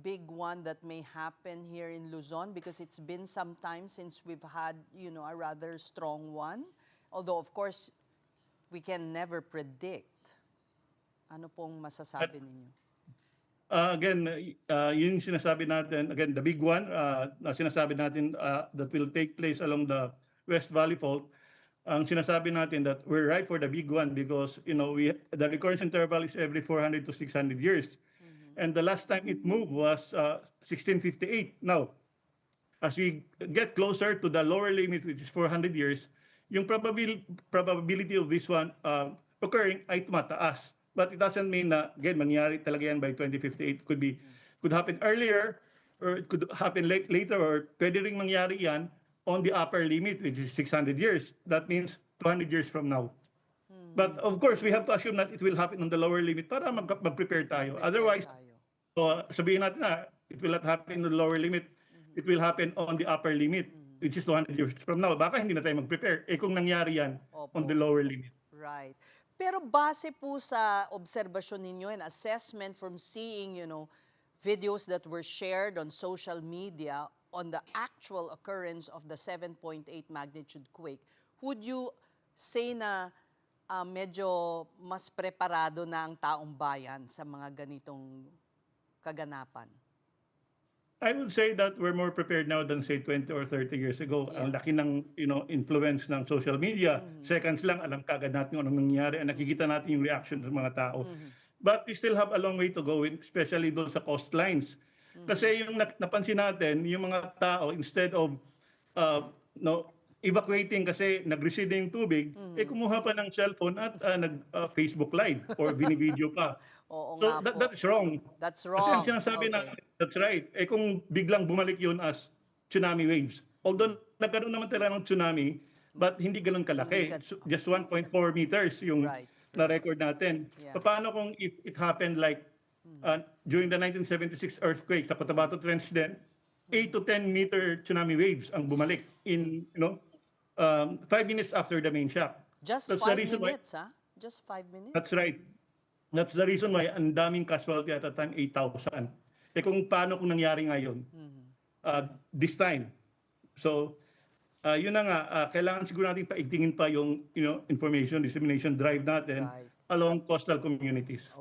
big one that may happen here in Luzon? Because it's been some time since we've had, a rather strong one. Although, of course, we can never predict. Ano pong masasabi ninyo? Again, yung sinasabi natin, again, the big one na sinasabi natin that will take place along the West Valley Fault, ang sinasabi natin that we're right for the big one because, the recurrence interval is every 400 to 600 years. And the last time it moved was 1658. Now, as we get closer to the lower limit, which is 400 years, yung probability of this one occurring ay tumataas. But it doesn't mean na, again, mangyari talaga yan by 2058. Could happen earlier, or it could happen later, or pwede ring mangyari yan on the upper limit, which is 600 years. That means 200 years from now. But of course, we have to assume that it will happen on the lower limit para mag-prepare tayo. Otherwise, sabihin natin na it will not happen on the lower limit. It will happen on the upper limit, which is 200 years from now. Baka hindi na tayo mag-prepare. Kung nangyari yan on the lower limit. Right. Pero base po sa obserbasyon ninyo and assessment from seeing, videos that were shared on social media on the actual occurrence of the 7.8 magnitude quake, would you say na medyo mas preparado na ang taong bayan sa mga ganitong kaganapan? I would say that we're more prepared now than say 20 or 30 years ago. Yeah. Ang laki ng influence ng social media. Seconds lang alam kagad natin kung anong nangyayari at nakikita natin yung reaction ng mga tao. But we still have a long way to go, especially doon sa coastlines. Kasi yung napansin natin, yung mga tao instead of evacuating kasi nag-recede yung tubig, kumuha pa ng cellphone at nag-Facebook Live or binibideo pa. Oo So nga po. that's wrong. That's Kasi ang wrong. sinasabi Okay. natin, that's right. Kung biglang bumalik yun as tsunami waves. Although nagkaroon naman talaga ng tsunami, but hindi ganun kalaki. Just 1.4 meters yung Right. na-record natin. Yeah. Paano kung if it happened like during the 1976 earthquake sa Cotabato Trench din, 8 to 10 meter tsunami waves ang bumalik in 5 minutes after the main shock. Just That's 5 the reason why- minutes, ha? Just 5 minutes? That's right. That's the reason why ang daming casualty at that time, 8,000. Kung paano kung nangyari ngayon, this time. So, yun na nga, kailangan siguro natin paigtingin pa yung information dissemination drive natin Right. along coastal communities.